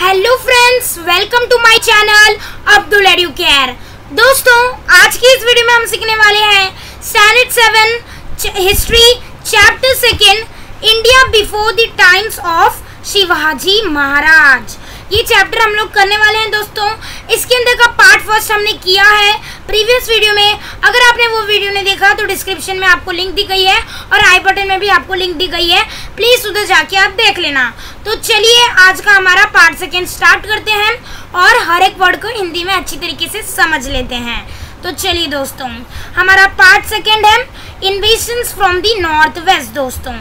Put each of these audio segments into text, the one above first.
Hello friends, welcome to my channel Abdul Educare. दोस्तों, आज की इस वीडियो में हम सीखने वाले हैं standard 7 history chapter 2 India before the times of Shivaji Maharaj. ये चैप्टर हम लोग करने वाले हैं दोस्तों। इसके अंदर का पार्ट फर्स्ट हमने किया है प्रीवियस वीडियो में। अगर आपने वो वीडियो नहीं देखा तो डिस्क्रिप्शन में आपको लिंक दी गई है और आई बटन में भी आपको लिंक दी गई है, प्लीज उधर जाके आप देख लेना। तो चलिए आज का हमारा पार्ट 2 स्टार्ट करते हैं और हर एक वर्ड को हिंदी में अच्छी तरीके से समझ लेते हैं। तो चलिए दोस्तों, हमारा पार्ट 2 है इन्वेशंस फ्रॉम द नॉर्थ वेस्ट। दोस्तों,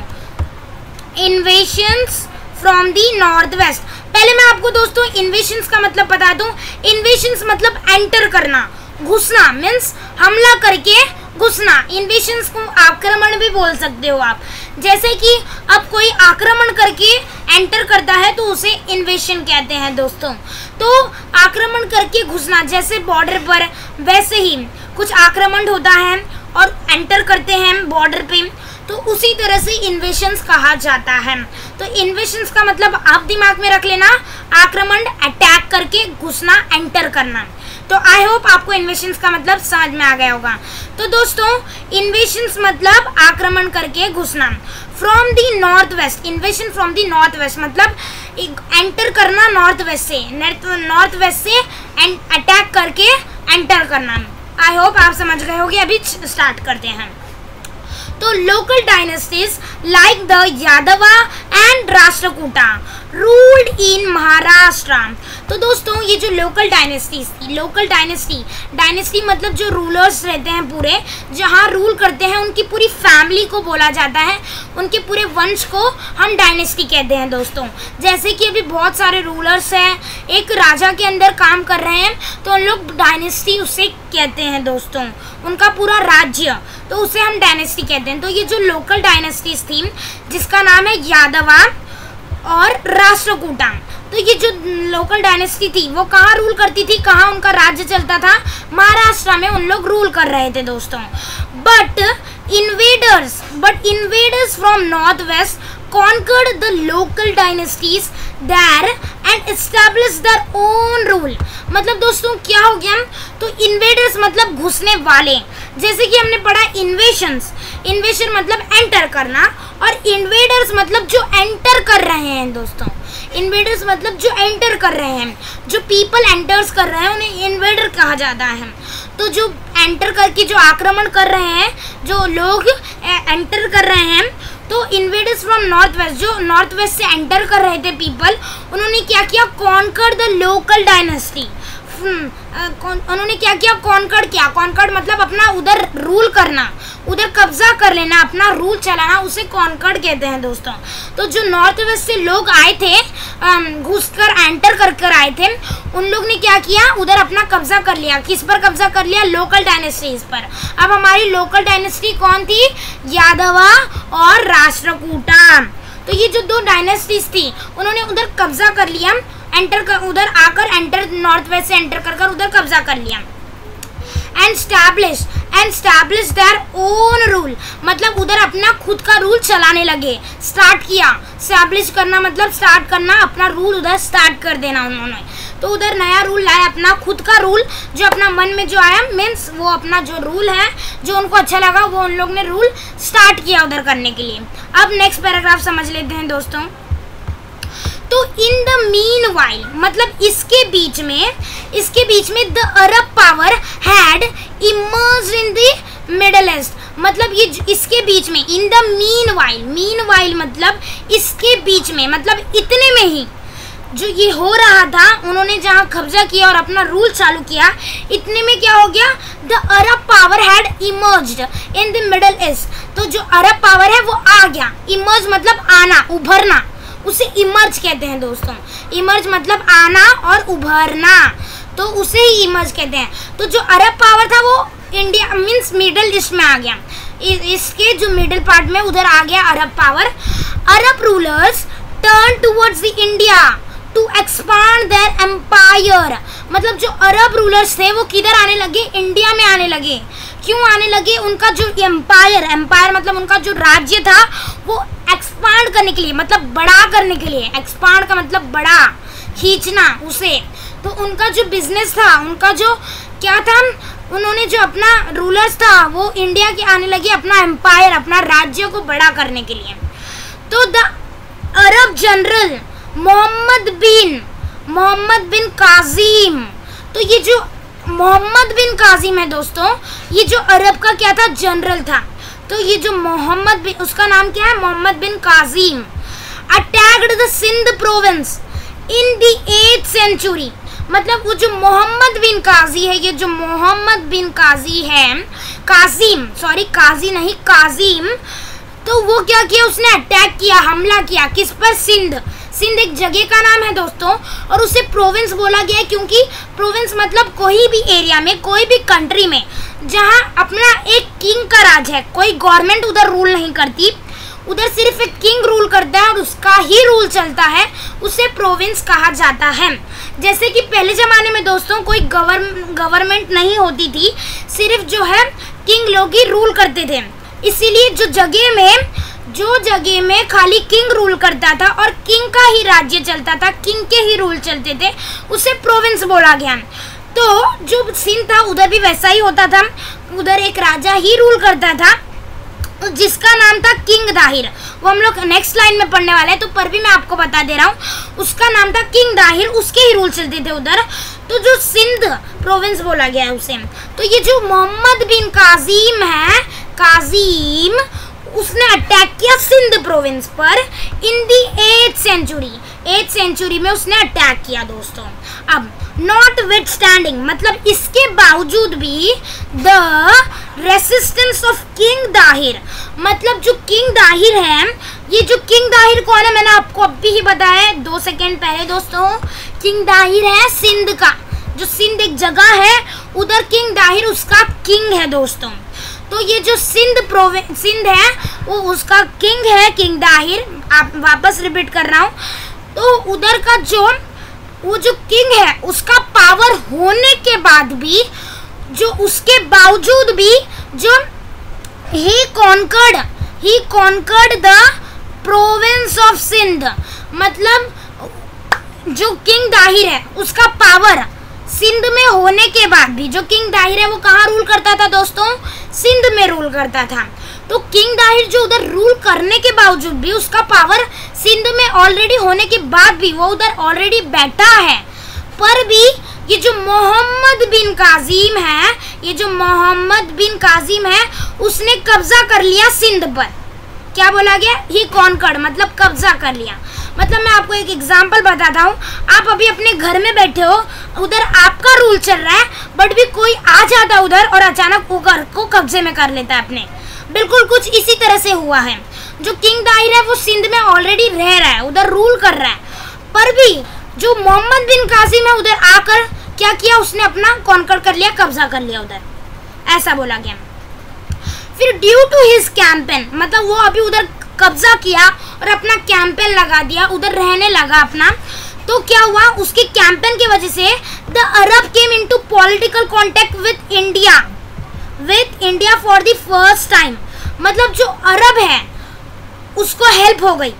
इन्वेशंस फ्रॉम द नॉर्थ वेस्ट। पहले मैं आपको दोस्तों इन्वेशंस का मतलब बता दूं। इन्वेशंस मतलब एंटर करना, घुसना, मीन्स हमला करके घुसना। इन्वेशंस को आक्रमण भी बोल सकते हो आप। जैसे कि अब कोई आक्रमण करके एंटर करता है तो उसे इन्वेशन कहते हैं दोस्तों। तो आक्रमण करके घुसना, जैसे बॉर्डर पर वैसे ही कुछ आक्रमण होता है और एंटर करते हैं बॉर्डर पे, तो उसी तरह से इन्वेशंस कहा जाता है। तो इन्वेशंस का मतलब आप दिमाग में रख लेना, आक्रमण, अटैक करके घुसना, एंटर करना। तो आई होप आपको इन्वेशंस का मतलब समझ में आ गया होगा। तो दोस्तों, इन्वेशंस मतलब आक्रमण करके घुसना। From the north west, इन्वेशन from the north west मतलब एंटर करना नॉर्थ वेस्ट से, नॉर्थ वेस्ट से अटैक करके एंटर करना। आई होप आप समझ गए होंगे। अभी स्टार्ट करते हैं। तो लोकल डायनेस्टीज लाइक द यादवा एंड राष्ट्रकूटा रूल्ड इन महाराष्ट्र। तो दोस्तों, ये जो लोकल डायनेस्टीज थी, लोकल डायनेस्टी मतलब जो रूलर्स रहते हैं पूरे, जहाँ रूल करते हैं, उनकी पूरी फैमिली को बोला जाता है, उनके पूरे वंश को हम डायनेस्टी कहते हैं दोस्तों। जैसे कि अभी बहुत सारे रूलर्स हैं, एक राजा के अंदर काम कर रहे हैं, तो उन लोग डायनेस्टी उसे कहते हैं दोस्तों, उनका पूरा राज्य, तो उसे हम डायनेस्टी कहते हैं। तो ये जो लोकल डायनेस्टीज थी, जिसका नाम है यादवा और राष्ट्रकूटा, तो ये जो लोकल डायनेस्टी थी वो कहाँ रूल करती थी, कहाँ उनका राज्य चलता था? महाराष्ट्र में उन लोग रूल कर रहे थे दोस्तों। But invaders from north west conquered the local dynasties there and established their own rule। मतलब दोस्तों क्या हो गया? तो इन्वेडर्स मतलब घुसने वाले। जैसे कि हमने पढ़ा इन्वेशन मतलब एंटर करना, और इन्वेडर्स मतलब जो एंटर कर रहे हैं दोस्तों। इन्वेडर्स मतलब जो एंटर कर रहे हैं, जो पीपल एंटर्स कर रहे हैं उन्हें इन्वेडर कहा जाता है। तो जो एंटर करके जो आक्रमण कर रहे हैं, जो लोग एंटर कर रहे हैं, तो इन्वेडर्स फ्रॉम नॉर्थ वेस्ट, जो नॉर्थ वेस्ट से एंटर कर रहे थे पीपल, उन्होंने क्या किया? Conquer the local dynasty. उन्होंने क्या किया? कॉन्कर किया। कॉन्कर मतलब अपना उधर रूल करना, उधर कब्जा कर लेना, अपना रूल चलाना, उसे कॉन्कर कहते हैं दोस्तों। तो जो नॉर्थ वेस्ट से लोग आए थे, घुसकर एंटर कर आए थे, उन लोग ने क्या किया? उधर अपना कब्जा कर लिया। किस पर कब्जा कर लिया? लोकल डायनेस्टीज पर। अब हमारी लोकल डायनेस्टी कौन थी? यादवा और राष्ट्रकूटा। तो ये जो दो डायनेस्टीज थी, उन्होंने उधर कब्जा कर लिया, उधर आकर नॉर्थ वेस्ट से एंटर कर उधर कब्जा कर लिया। And establish their own rule मतलब उधर अपना खुद का रूल चलाने लगे, स्टार्ट किया। स्टैब्लिश करना मतलब स्टार्ट करना, अपना रूल उधर स्टार्ट कर देना उन्होंने। तो उधर नया रूल लाया, अपना खुद का रूल, जो अपना मन में जो आया, मीन्स वो अपना जो रूल है, जो उनको अच्छा लगा, वो उन लोग ने रूल स्टार्ट किया उधर करने के लिए। अब नेक्स्ट पैराग्राफ समझ लेते हैं दोस्तों। तो इन द मीन वाइल मतलब इसके बीच में the Arab power had emerged in the middle east. मतलब ये इसके बीच में, इन द मीन वाइल मतलब इसके बीच में, मतलब इतने में ही जो ये हो रहा था, उन्होंने जहाँ कब्जा किया और अपना रूल चालू किया, इतने में क्या हो गया? The Arab power had emerged in the middle east. तो जो अरब पावर है वो आ गया। इमर्ज मतलब आना, उभरना, उसे इमर्ज कहते हैं दोस्तों। इमर्ज मतलब आना और उभरना, तो उसे ही इमर्ज कहते हैं। तो जो अरब पावर था वो इंडिया मीन्स मिडल ईस्ट में आ गया। इसके जो मिडिल पार्ट में उधर आ गया Arab power. Arab rulers turn towards the India to expand their empire. मतलब जो अरब रूलर्स थे वो किधर आने लगे? इंडिया में आने लगे। क्यों आने लगे? उनका जो एम्पायर मतलब उनका जो राज्य था वो एक्सपांड करने के लिए, मतलब बड़ा करने के लिए। एक्सपांड का मतलब बड़ा, खींचना उसे। तो उनका जो बिजनेस था, उनका जो क्या था, उन्होंने जो अपना रूलर्स था वो इंडिया के आने लगे अपना एम्पायर, अपना राज्य को बड़ा करने के लिए। तो the Arab general Mohammad bin Kazim, तो ये जो मोहम्मद बिन काजिम है दोस्तों, ये जो अरब का क्या था, जनरल था। तो ये जो मोहम्मद बिन, उसका नाम क्या है, Mohammed bin Qasim, attacked the Sindh province in the 8th century. मतलब वो जो मोहम्मद बिन काजी है, ये जो मोहम्मद बिन काजी है, काजिम, तो वो क्या किया, उसने अटैक किया, हमला किया किस पर, सिंध एक जगह का नाम है दोस्तों, और उसे प्रोविंस बोला गया है क्योंकि प्रोविंस मतलब कोई भी एरिया में, कोई भी कंट्री में जहां अपना एक किंग का राज है, कोई गवर्नमेंट उधर रूल नहीं करती, उधर सिर्फ एक किंग रूल करता है और उसका ही रूल चलता है, उसे प्रोविंस कहा जाता है। जैसे कि पहले ज़माने में दोस्तों कोई गवर्नमेंट नहीं होती थी, सिर्फ जो है किंग लोग ही रूल करते थे, इसीलिए जो जगह में खाली किंग रूल करता था और किंग का ही राज्य चलता था, किंग के ही रूल चलते थे, उसे प्रोविंस बोला गया। तो जो सिंध था उधर भी वैसा ही होता था, उधर एक राजा ही रूल करता था जिसका नाम था किंग दाहिर। वो हम लोग नेक्स्ट लाइन में पढ़ने वाले हैं, तो पर भी मैं आपको बता दे रहा हूँ, उसका नाम था किंग दाहिर, उसके ही रूल चलते थे उधर। तो जो सिंध प्रोविंस बोला गया है उसे। तो ये जो मोहम्मद बिन काजिम है, उसने अटैक किया सिंध प्रोविंस पर इन दी 8th सेंचुरी में उसने अटैक किया दोस्तों। अब नॉट विथ स्टैंडिंग, मतलब इसके बावजूद भी the resistance of king Dahir, मतलब जो किंग दाहिर है, ये जो किंग दाहिर कौन है, मैंने आपको अभी ही बताया है 2 सेकेंड पहले दोस्तों। किंग दाहिर है सिंध का, जो सिंध एक जगह है, उधर किंग दाहिर उसका किंग है दोस्तों। तो ये जो सिंध है वो उसका किंग है, किंग दाहिर। आप वापस रिपीट कर रहा हूँ, तो उधर का वो जो किंग है उसका पावर होने के बाद भी, जो उसके बावजूद भी, जो he conquered the province of Sindh, मतलब जो किंग दाहिर है उसका पावर सिंध में होने के बाद भी, जो किंग दाहिर है वो कहाँ रूल करता था दोस्तों, सिंध में रूल करता था। तो किंग दाहिर जो उधर रूल करने के बावजूद भी, उसका पावर सिंध में ऑलरेडी होने के बाद भी, वो उधर ऑलरेडी बैठा है, पर भी ये जो मोहम्मद बिन काजिम है, उसने कब्जा कर लिया सिंध पर। क्या बोला गया, ही कॉन्कर्ड, मतलब कब्जा कर लिया। मतलब मैं आपको एक एग्जांपल बताता हूँ, आप अभी अपने घर में बैठे हो, उधर आपका रूल चल रहा है, बट भी कोई आ जाता है उधर और अचानक वो घर को कब्जे में कर लेता है अपने। बिल्कुल कुछ इसी तरह से हुआ है। जो किंग दाहिर है वो सिंध में ऑलरेडी रह रहा है, उधर रूल कर रहा है, पर भी जो मोहम्मद बिन काजिम है उधर आकर क्या किया, उसने अपना कॉन्कर कर लिया, कब्जा कर लिया उधर, ऐसा बोला गया। फिर ड्यू टू हिज कैंपेन, मतलब वो अभी उधर कब्जा किया और अपना कैंपेन लगा दिया, उधर रहने लगा अपना। तो क्या हुआ, उसके कैंपेन की वजह से the Arab came into political contact with India for the first time. मतलब जो अरब है उसको हेल्प हो गई,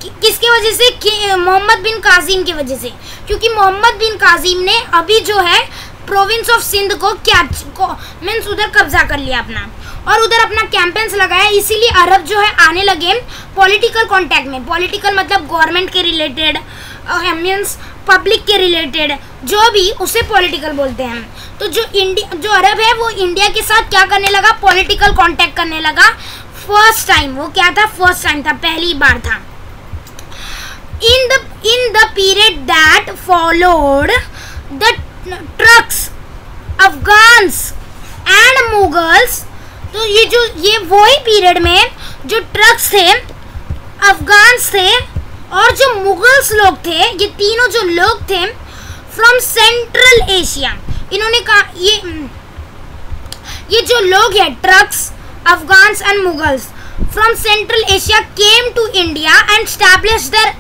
किसके वजह से, मोहम्मद बिन काजिम की वजह से, क्योंकि मोहम्मद बिन काजिम ने अभी जो है प्रोविंस ऑफ सिंध को मीन्स उधर कब्जा कर लिया अपना, और उधर अपना कैंपेन्स लगाया, इसीलिए अरब जो है आने लगे पॉलिटिकल कांटेक्ट में। पॉलिटिकल मतलब गवर्नमेंट के रिलेटेड, मीन्स पब्लिक के रिलेटेड, जो भी उसे पॉलिटिकल बोलते हैं। तो जो अरब है वो इंडिया के साथ क्या करने लगा, पॉलिटिकल कांटेक्ट करने लगा फर्स्ट टाइम। वो क्या था, फर्स्ट टाइम था, पहली बार था। in the period that followed, the Turks, Afghans and Mughals, तो ये वही पीरियड में जो ट्रक्स थे, अफगान्स थे और जो मुगल्स लोग थे, ये तीनों जो लोग थे फ्रॉम सेंट्रल एशिया, इन्होंने कहा ये जो लोग हैं Turks, Afghans and Mughals from Central Asia came to India and establish their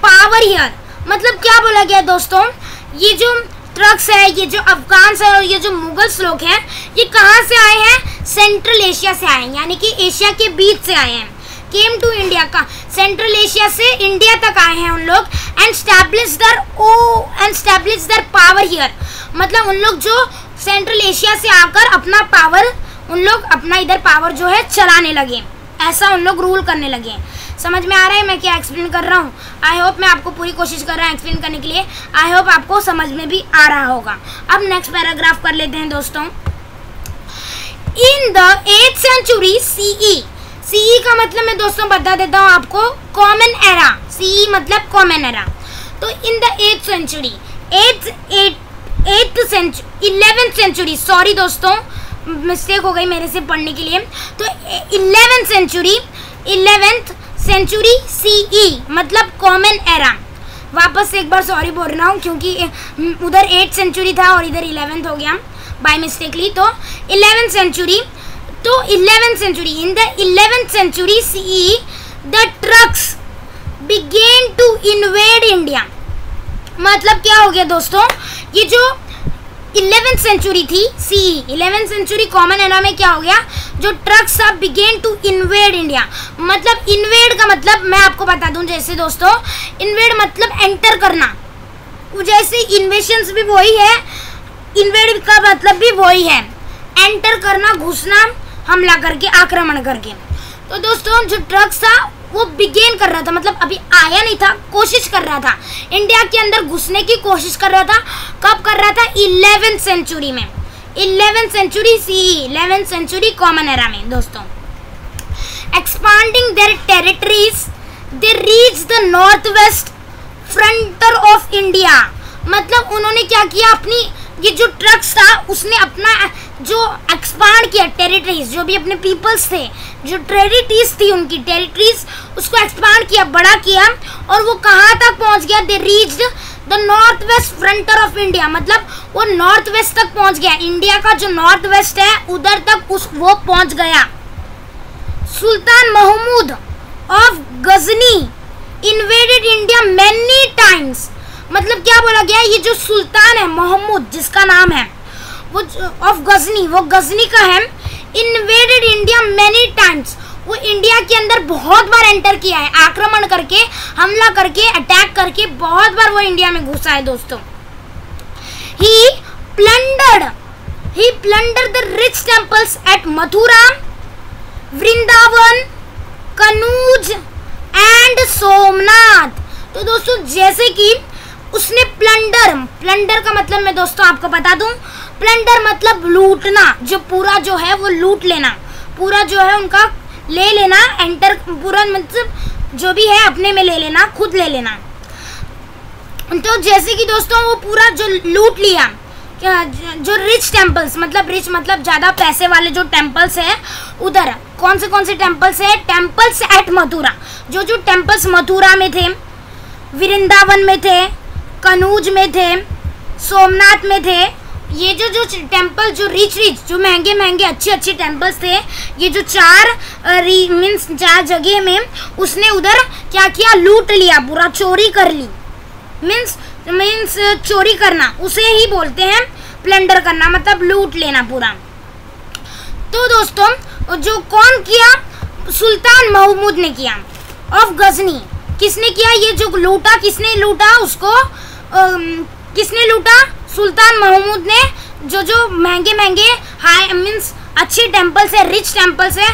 power here. मतलब क्या बोला गया दोस्तों, ये जो ट्रक्स है, ये जो अफगान्स है और ये जो मुगल्स लोग हैं, ये कहाँ से आए हैं, सेंट्रल एशिया से आए हैं, यानी कि एशिया के बीच से आए हैं। केम टू इंडिया का, सेंट्रल एशिया से इंडिया तक आए हैं उन लोग, and establish their power here, मतलब उन लोग जो सेंट्रल एशिया से आकर अपना पावर, उन लोग अपना इधर पावर जो है चलाने लगे, ऐसा उन लोग रूल करने लगे। समझ में आ रहा है मैं क्या एक्सप्लेन कर रहा हूँ? आई होप मैं आपको पूरी कोशिश कर रहा हूँ एक्सप्लेन करने के लिए, आई होप आपको समझ में भी आ रहा होगा। अब नेक्स्ट पैराग्राफ कर लेते हैं दोस्तों। इन the 8th century CE, CE का मतलब मैं दोस्तों बता देता हूँ आपको, कॉमन एरा, CE मतलब कॉमन एरा। तो इन the 8th century, 11th century, sorry दोस्तों मिस्टेक हो गई मेरे से पढ़ने के लिए, तो 11th century CE मतलब कॉमन एरा। वापस से एक बार सॉरी बोल रहा हूँ क्योंकि उधर 8th century था और इधर 11th हो गया बाय मिस्टेकली। तो 11th century, तो 11th century, in the 11th century CE the trucks began to invade India। मतलब क्या हो गया दोस्तों, ये जो 11th century थी CE, 11th century common era में क्या हो गया, जो ट्रक्स सब began to invade India। मतलब इन्वेड का मतलब मैं आपको बता दूं, जैसे दोस्तों इन्वेड मतलब एंटर करना, जैसे इन्वेशंस भी वही है, इन्वेड का मतलब भी वही है, एंटर करना, घुसना, हमला करके, आक्रमण करके। तो दोस्तों जो ट्रक्स था वो बिगेन कर रहा था, मतलब अभी आया नहीं था, कोशिश कर रहा था, इंडिया के अंदर घुसने की कोशिश कर रहा था। कब कर रहा था? 11th century में, 11th century CE, 11th century common era में दोस्तों। Expanding there territories they reach the north west frontier of India. मतलब उन्होंने क्या किया, अपनी ये जो ट्रक्स था उसने अपना जो एक्सपांड किया, टेरिटरीज जो भी अपने पीपल्स थे, जो टेरिटरीज थी उनकी टेरिटरीज, उसको एक्सपांड किया, बड़ा किया, और वो कहाँ तक पहुँच गया? They reached the north west frontier of India. मतलब वो नॉर्थ वेस्ट तक पहुँच गया, इंडिया का जो नॉर्थ वेस्ट है उधर तक वो पहुँच गया। Sultan Mahmud of Ghazni invaded India many times. मतलब क्या बोला गया, ये जो सुल्तान है महमूद जिसका नाम है वो ऑफ गजनी, वो गजनी का है, इन्वेडेड इंडिया मैनी टाइम्स, वो इंडिया के अंदर बहुत बार एंटर किया है, आक्रमण करके, हमला करके, अटैक करके बहुत बार वो इंडिया में घुसा है दोस्तों। He plundered the rich temples at Mathura, Vrindavan, Kannauj and Somnath. तो दोस्तों जैसे कि उसने प्लंडर का मतलब मैं दोस्तों आपको बता दूं, प्लंडर मतलब लूटना, जो पूरा जो है वो लूट लेना, पूरा जो है उनका ले लेना, एंटर पूरा मतलब जो भी है अपने में ले लेना, खुद ले लेना। तो जैसे कि दोस्तों वो पूरा जो लूट लिया, जो रिच टेम्पल्स, मतलब रिच मतलब ज़्यादा पैसे वाले जो टेम्पल्स है उधर, कौन से टेम्पल्स है? टेम्पल्स एट मथुरा, जो टेम्पल्स मथुरा में थे, वृंदावन में थे, कनूज में थे, सोमनाथ में थे, ये जो टेम्पल जो रिच जो महंगे अच्छे टेम्पल्स थे, ये जो चार जगह में उसने उधर क्या किया? लूट लिया, पूरा चोरी कर ली। मीन्स चोरी करना, उसे ही बोलते हैं प्लंडर करना, मतलब लूट लेना पूरा। तो दोस्तों जो कौन किया? सुल्तान महमूद ने किया ऑफ गजनी। किसने किया? ये जो लूटा, किसने लूटा उसको? किसने लूटा? सुल्तान महमूद ने। जो महंगे हाई मीन्स अच्छे टेम्पल्स है, रिच टेम्पल्स है,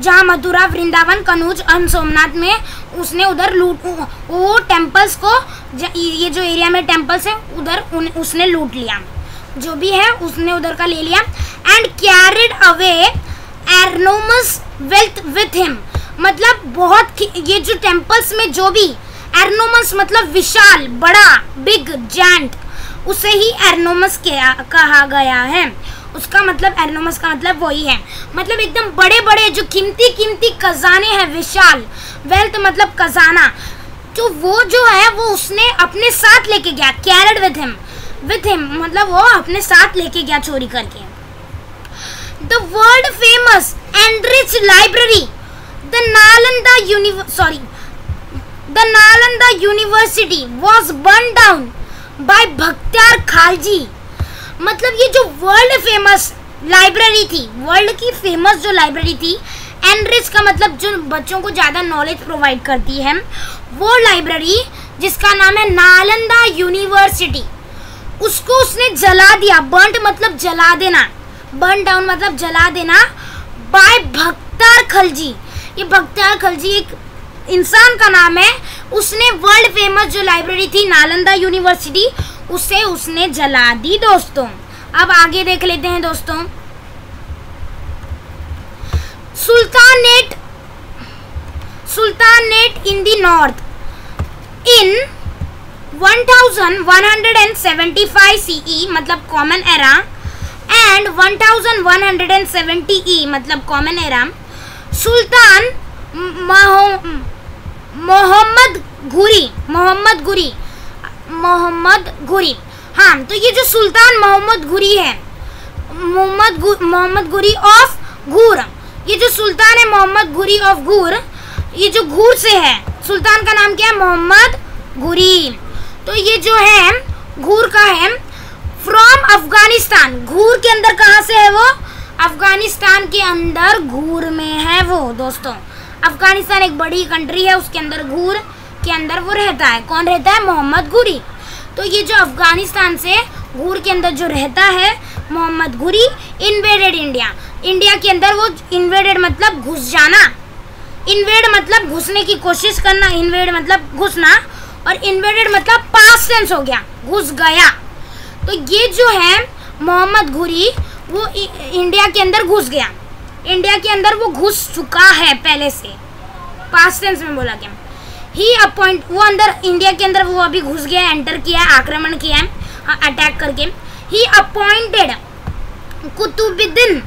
जहाँ मथुरा, वृंदावन, कनूज और सोमनाथ में उसने उधर वो टेम्पल्स को, ये जो एरिया में टेम्पल्स है उधर उसने लूट लिया, जो भी है उसने उधर का ले लिया। And carried away enormous wealth with him. मतलब बहुत, ये जो टेम्पल्स में जो भी, एर्नोमस मतलब विशाल, बड़ा, बिग, जायंट, उसे ही एर्नोमस कहा गया है। उसका मतलब एर्नोमस का मतलब वही है, मतलब एकदम बड़े बड़े जो कीमती खजाने हैं, विशाल, वेल्थ मतलब खजाना, तो वो जो है वो उसने अपने साथ लेके गया। कैरिड विथ हिम मतलब वो अपने साथ लेके गया चोरी करके। The world famous and rich library the Nalanda university was burn down by Bakhtiyar Khalji. मतलब ये जो वर्ल्ड फेमस लाइब्रेरी थी, वर्ल्ड की फेमस जो लाइब्रेरी थी, एनरिच का मतलब जो बच्चों को ज़्यादा नॉलेज प्रोवाइड करती है, वो लाइब्रेरी जिसका नाम है नालंदा यूनिवर्सिटी, उसको उसने जला दिया। बर्न्ट मतलब जला देना, बर्न डाउन मतलब जला देना, बाय भक्तार खलजी। ये भक्तार खलजी एक इंसान का नाम है। उसने वर्ल्ड फेमस जो लाइब्रेरी थी नालंदा यूनिवर्सिटी, उसे उसने जला दी दोस्तों। अब आगे देख लेते हैं दोस्तों। Sultanate in the north in 1175 CE मतलब कॉमन एरा एंड 1170 मतलब कॉमन एरा, सुल्तान मोहम्मद घुरी। हाँ, तो ये जो सुल्तान मोहम्मद घुरी है, मोहम्मद घुरी ऑफ घूर, ये जो सुल्तान है मोहम्मद घुरी ऑफ घूर, ये जो घूर से है, सुल्तान का नाम क्या है? मोहम्मद घुरी। तो ये जो है घूर का है, फ्रॉम अफगानिस्तान। घूर के अंदर कहाँ से है वो? अफगानिस्तान के अंदर घूर में है वो दोस्तों। अफगानिस्तान एक बड़ी कंट्री है, उसके अंदर घूर के अंदर वो रहता है। कौन रहता है? मोहम्मद घुरी। तो ये जो अफगानिस्तान से घूर के अंदर जो रहता है मोहम्मद घुरी, इन्वेडेड इंडिया। इंडिया के अंदर वो इन्वेडेड मतलब घुस जाना, इन्वेड मतलब घुसने की कोशिश करना, इन्वेड मतलब घुसना, और इन्वेडेड मतलब पास्ट टेंस हो गया, घुस गया। तो ये जो है मोहम्मद घुरी वो इंडिया के अंदर घुस गया, इंडिया के अंदर वो घुस चुका है पहले से, पास्ट टेंस में बोला गया। ही अपॉइंट, वो अंदर इंडिया के अंदर वो अभी घुस गया, एंटर किया है, आक्रमण किया है अटैक करके। He appointed Qutubuddin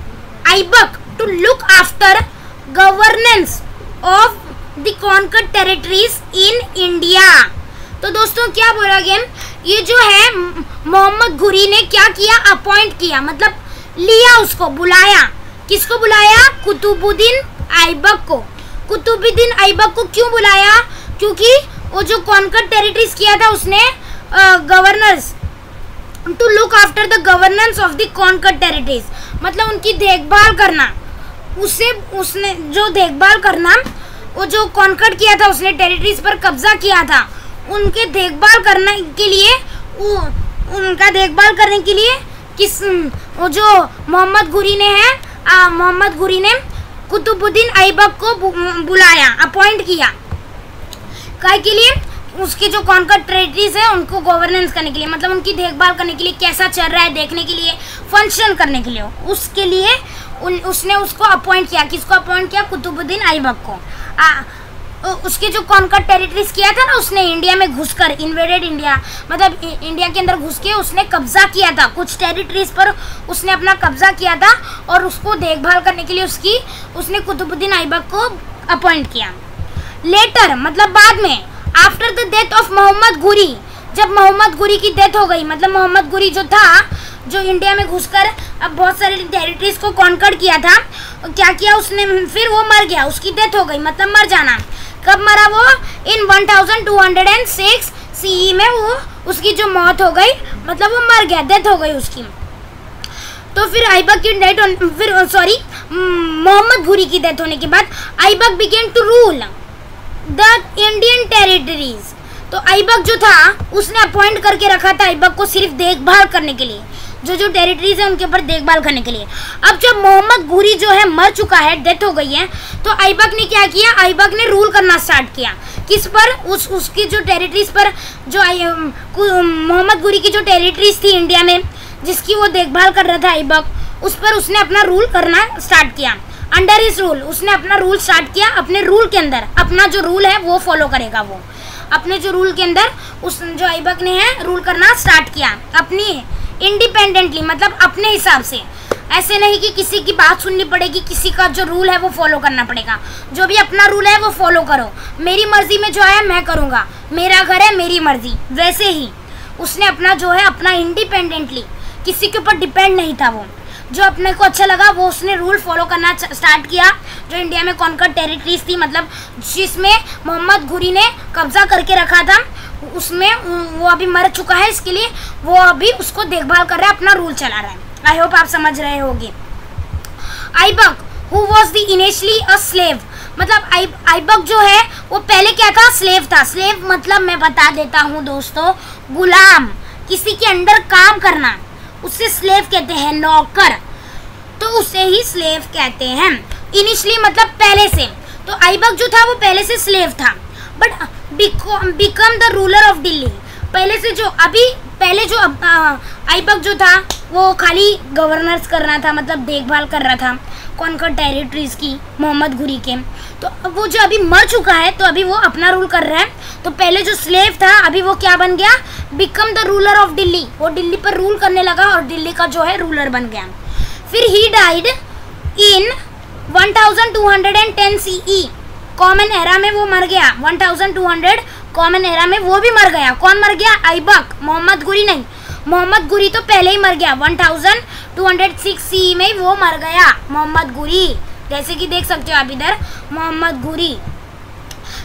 Aibak to look after governance of the conquered territories in India. तो दोस्तों क्या बोला गया, ये जो है मोहम्मद घुरी ने क्या किया? अपॉइंट किया, मतलब लिया, उसको बुलाया। किसको बुलाया? कुतुबुद्दीन ऐबक को। कुतुबुद्दीन ऐबक को क्यों बुलाया? क्योंकि वो जो कॉन्कर्ड टेरिटरीज किया था उसने governors to look after the governance of the conquered territories, मतलब उनकी देखभाल करना, उसने जो देखभाल करना, वो जो कॉन्कर्ड किया था उसने, टेरिटरीज पर कब्जा किया था, उनके देखभाल करने के लिए, उनका देखभाल करने के लिए वो जो मोहम्मद घुरी ने है, मोहम्मद घुरी ने कुतुबुद्दीन ऐबक को बुलाया, अपॉइंट किया। काय के लिए? उसकी जो कॉन्कर्ड टेरिटरीज है उनको गवर्नेंस करने के लिए, मतलब उनकी देखभाल करने के लिए, कैसा चल रहा है देखने के लिए, फंक्शन करने के लिए, उसके लिए उसने उसको अपॉइंट किया। किसको अपॉइंट किया? कुतुबुद्दीन ऐबक को। उसके जो कॉन्कर्ड टेरिटरीज किया था ना उसने, इंडिया में घुसकर, इन्वेडेड इंडिया मतलब इंडिया के अंदर घुस के उसने कब्जा किया था, कुछ टेरिटरीज पर उसने अपना कब्जा किया था, और उसको देखभाल करने के लिए उसने कुतुबुद्दीन ऐबक को अपॉइंट किया। लेटर मतलब बाद में, after the death of Mohammad Ghuri, जब मोहम्मद घुरी की डेथ हो गई, मतलब मोहम्मद घुरी जो था, जो इंडिया में घुसकर अब बहुत सारे टेरिटरीज को कॉन्कर किया था, क्या किया उसने? फिर वो मर गया, उसकी डेथ हो गई, मतलब मर जाना। कब मरा वो? इन 1206 CE में वो उसकी जो मौत हो गई, मतलब वो मर गया, डेथ हो गई उसकी। तो फिर ऐबक की डेथ, फिर सॉरी मोहम्मद घुरी की डेथ होने के बाद Aibak began to rule the Indian territories. तो ऐबक जो था उसने अपॉइंट करके रखा था ऐबक को सिर्फ देखभाल करने के लिए, जो टेरिटरीज है उनके ऊपर देखभाल करने के लिए। अब जब मोहम्मद घुरी जो है मर चुका है, डेथ हो गई है, तो ऐबक ने क्या किया? ऐबक ने रूल करना स्टार्ट किया। किस पर? उसकी जो टेरिटरीज पर, जो मोहम्मद घुरी की जो टेरिटरीज थी इंडिया में, जिसकी वो देखभाल कर रहा था ऐबक, उस पर उसने अपना रूल करना स्टार्ट किया। अंडर हिज रूल उसने अपना रूल स्टार्ट किया। अपने रूल के अंदर अपना जो रूल है वो फॉलो करेगा। वो अपने जो रूल के अंदर उस जो ऐबक ने है रूल करना स्टार्ट किया, अपनी इंडिपेंडेंटली, मतलब अपने हिसाब से। ऐसे नहीं कि किसी की बात सुननी पड़ेगी, किसी का जो रूल है वो फॉलो करना पड़ेगा। जो भी अपना रूल है वो फॉलो करो, मेरी मर्जी में जो है मैं करूँगा, मेरा घर है मेरी मर्जी। वैसे ही उसने अपना जो है अपना इंडिपेंडेंटली, किसी के ऊपर डिपेंड नहीं था, वो जो अपने को अच्छा लगा वो उसने रूल फॉलो करना स्टार्ट किया। जो इंडिया में कॉन्कर टेरिटरीज थी, मतलब जिसमें मोहम्मद घुरी ने कब्जा करके रखा था, उसमें वो अभी मर चुका है, इसके लिए वो अभी उसको देखभाल कर रहा है, अपना रूल चला रहा है। आई होप आप समझ रहे होंगे। Aibak who was the initially a slave, मतलब ऐबक जो है वो पहले क्या था, स्लेव था। स्लेव मतलब मैं बता देता हूँ दोस्तों, गुलाम, किसी के अंडर काम करना, उससे स्लेव कहते हैं, नौकर, तो उसे ही स्लेव कहते हैं। इनिशियली मतलब पहले से, तो ऐबक जो था वो पहले से स्लेव था, but become the ruler of Delhi. पहले से जो पहले जो ऐबक जो था वो खाली गवर्नर्स कर रहा था, मतलब देखभाल कर रहा था कॉन्कर टेरिटरीज की, मोहम्मद घुरी के। तो वो जो अभी मर चुका है तो अभी वो अपना रूल कर रहा है। तो पहले जो स्लेव था अभी वो क्या बन गया, become the ruler of Delhi, वो दिल्ली पर रूल करने लगा और दिल्ली का जो है रूलर बन गया। फिर he died in 1210 CE, common era में वो मर गया। 1200 कॉमन एरा में वो भी मर गया। कौन मर गया, ऐबक, मोहम्मद घुरी नहीं। मोहम्मद घुरी तो पहले ही मर गया, 1206 CE में वो मर गया मोहम्मद घुरी, जैसे कि देख सकते हो आप इधर मोहम्मद घुरी।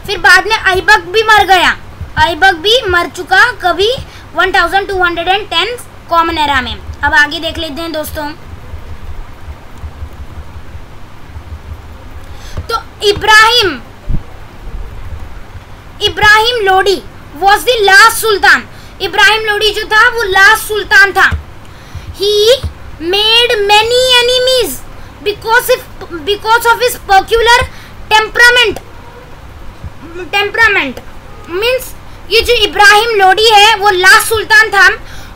फिर बाद में ऐबक भी मर गया, ऐबक भी मर चुका कभी 1210 कॉमन एरा में। अब आगे देख लेते हैं दोस्तों। तो Ibrahim Lodi was the last sultan. Ibrahim Lodi जो था वो लास्ट सुल्तान था। He made many enemies because of his peculiar temperament means ये जो इब्राहिम लोडी है वो लास्ट सुल्तान था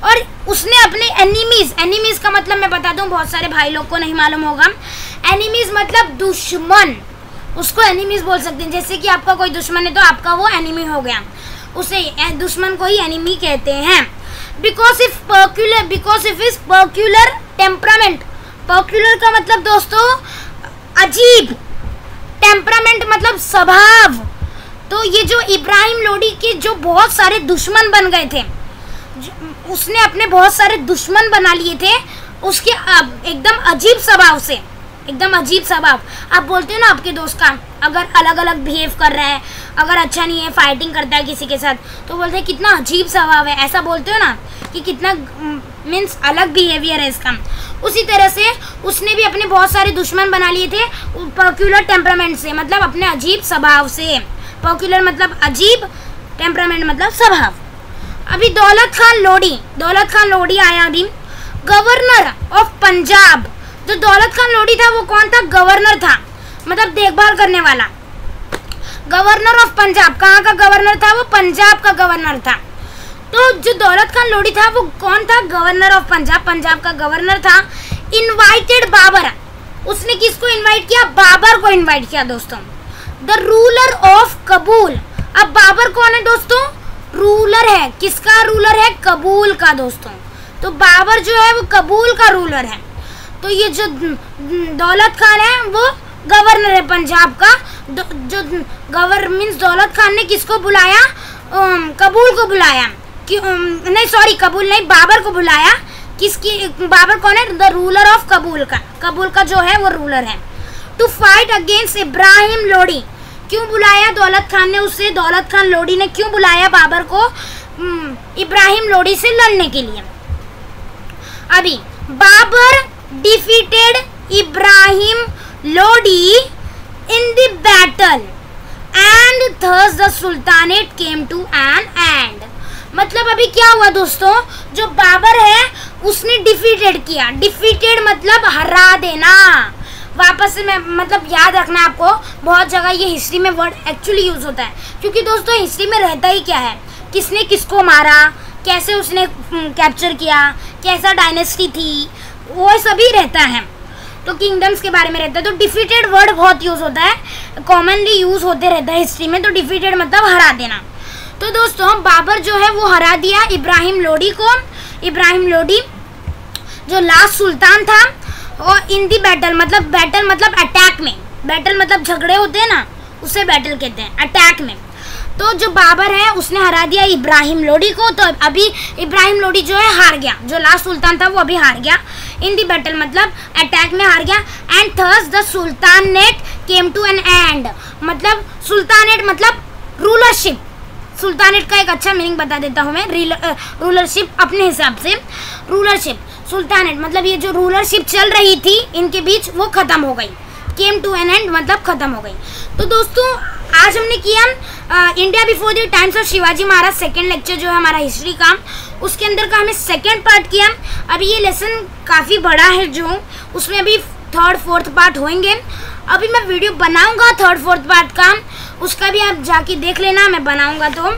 और उसने अपने एनिमीज का मतलब मैं बता दूं, बहुत सारे भाई लोग को नहीं मालूम होगा। एनिमीज मतलब दुश्मन, उसको एनिमीज बोल सकते हैं। जैसे कि आपका कोई दुश्मन है तो आपका वो एनिमी हो गया, उसे दुश्मन को ही एनिमी कहते हैं। Because of his peculiar temperament. Peculiar का मतलब दोस्तों अजीब, टेम्परामेंट मतलब स्वभाव। तो ये जो इब्राहिम लोडी के जो बहुत सारे दुश्मन बन गए थे, उसने अपने बहुत सारे दुश्मन बना लिए थे उसके एकदम अजीब स्वभाव से, एकदम अजीब स्वभाव। आप बोलते हो ना आपके दोस्त का अगर अलग अलग बिहेव कर रहा है, अगर अच्छा नहीं है, फाइटिंग करता है किसी के साथ, तो बोलते हैं कितना अजीब स्वभाव है, ऐसा बोलते हो ना कि कितना मीन्स अलग बिहेवियर है इसका। उसी तरह से उसने भी अपने बहुत सारे दुश्मन बना लिए थे पेक्यूलर टेम्परामेंट से, मतलब अपने अजीब स्वभाव से। पेक्यूलर मतलब अजीब, टेम्परामेंट मतलब स्वभाव। अभी दौलत खान लोडी आया अभी, गवर्नर ऑफ पंजाब। जो दौलत खान लोडी था वो कौन था, गवर्नर था, मतलब देखभाल करने वाला। गवर्नर ऑफ पंजाब, कहाँ का गवर्नर था वो, पंजाब का गवर्नर था। तो जो दौलत खान लोडी था वो कौन था, गवर्नर ऑफ पंजाब, पंजाब का गवर्नर था। इनवाइटेड बाबर, उसने किसको इनवाइट किया, बाबर को इनवाइट किया दोस्तों। द रूलर ऑफ कबूल। अब बाबर कौन है दोस्तों, रूलर है, किसका रूलर है, कबूल का दोस्तों। तो बाबर जो है वो कबूल का रूलर है। तो ये जो दौलत खान है वो गवर्नर है पंजाब का। जो मीन्स दौलत खान ने किसको बुलाया, कबूल को बुलाया, नहीं सॉरी कबूल नहीं, बाबर को बुलाया। किसकी, बाबर कौन है, द रूलर ऑफ कबूल का, कबूल का जो है वो रूलर है। To fight against Ibrahim Lodi. क्यों बुलाया दौलत खान ने उसे, दौलत खान लोडी ने क्यों बुलाया बाबर को, इब्राहिम लोडी से लड़ने के लिए। अभी Babar defeated Ibrahim Lodi in the battle and thus the Sultanate came to an end। मतलब अभी क्या हुआ दोस्तों, जो बाबर है उसने डिफीटेड किया। डिफीटेड मतलब हरा देना। वापस से मैं मतलब याद रखना आपको, बहुत जगह ये हिस्ट्री में वर्ड एक्चुअली यूज होता है, क्योंकि दोस्तों हिस्ट्री में रहता ही क्या है, किसने किसको मारा, कैसे उसने कैप्चर किया, कैसा डायनेस्टी थी, वो सभी रहता है। तो किंगडम्स के बारे में रहता है। तो डिफीटेड वर्ड बहुत यूज होता है, कॉमनली यूज होते रहता है हिस्ट्री में। तो डिफीटेड मतलब हरा देना। तो दोस्तों बाबर जो है वो हरा दिया इब्राहिम लोडी को। इब्राहिम लोडी जो लास्ट सुल्तान था, और इन दी बैटल मतलब अटैक में, बैटल मतलब झगड़े होते हैं ना, उसे बैटल कहते हैं, अटैक में। तो जो बाबर है उसने हरा दिया इब्राहिम लोडी को। तो अभी इब्राहिम लोडी जो है हार गया, जो लास्ट सुल्तान था वो अभी हार गया। इन दी बैटल मतलब अटैक में हार गया। And thus the sultanate came to an end, मतलब सुल्तानेट मतलब रूलरशिप। सुल्तानेट का एक अच्छा मीनिंग बता देता हूँ मैं, रूलरशिप अपने हिसाब से। रूलरशिप, सुल्तानेट मतलब ये जो रूलरशिप चल रही थी इनके बीच वो खत्म हो गई। केम टू एन एंड, मतलब ख़त्म हो गई। तो दोस्तों आज हमने किया India before the times of Shivaji Maharaj second lecture जो है हमारा हिस्ट्री का, उसके अंदर का हमें सेकेंड पार्ट किया। अभी ये लेसन काफ़ी बड़ा है जो उसमें अभी थर्ड फोर्थ पार्ट होंगे। अभी मैं वीडियो बनाऊंगा थर्ड फोर्थ पार्ट का, उसका भी आप जाके देख लेना, मैं बनाऊंगा तो।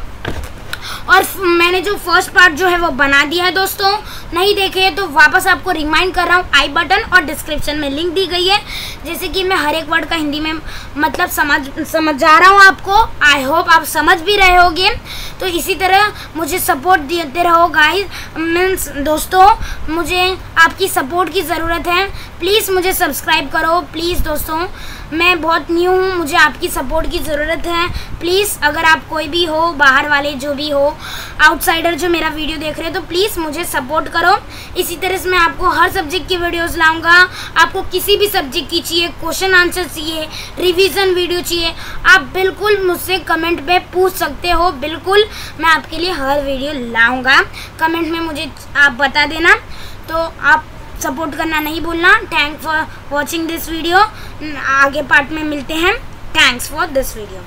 और मैंने जो फर्स्ट पार्ट जो है वो बना दिया है दोस्तों, नहीं देखे तो वापस आपको रिमाइंड कर रहा हूँ, आई बटन और डिस्क्रिप्शन में लिंक दी गई है। जैसे कि मैं हर एक वर्ड का हिंदी में मतलब समझा रहा हूँ आपको, आई होप आप समझ भी रहे होगे। तो इसी तरह मुझे सपोर्ट देते रहो गाइस, मीन्स दोस्तों मुझे आपकी सपोर्ट की ज़रूरत है। प्लीज़ मुझे सब्सक्राइब करो प्लीज़ दोस्तों, मैं बहुत न्यू हूँ, मुझे आपकी सपोर्ट की ज़रूरत है। प्लीज़ अगर आप कोई भी हो, बाहर वाले जो भी हो, आउटसाइडर जो मेरा वीडियो देख रहे हो, तो प्लीज़ मुझे सपोर्ट करो। इसी तरह से मैं आपको हर सब्जेक्ट की वीडियोस लाऊंगा। आपको किसी भी सब्जेक्ट की चाहिए, क्वेश्चन आंसर चाहिए, रिवीजन वीडियो चाहिए, आप बिल्कुल मुझसे कमेंट पे पूछ सकते हो। बिल्कुल मैं आपके लिए हर वीडियो लाऊंगा, कमेंट में मुझे आप बता देना। तो आप सपोर्ट करना नहीं भूलना। Thanks for watching this video, आगे पार्ट में मिलते हैं। Thanks for this video.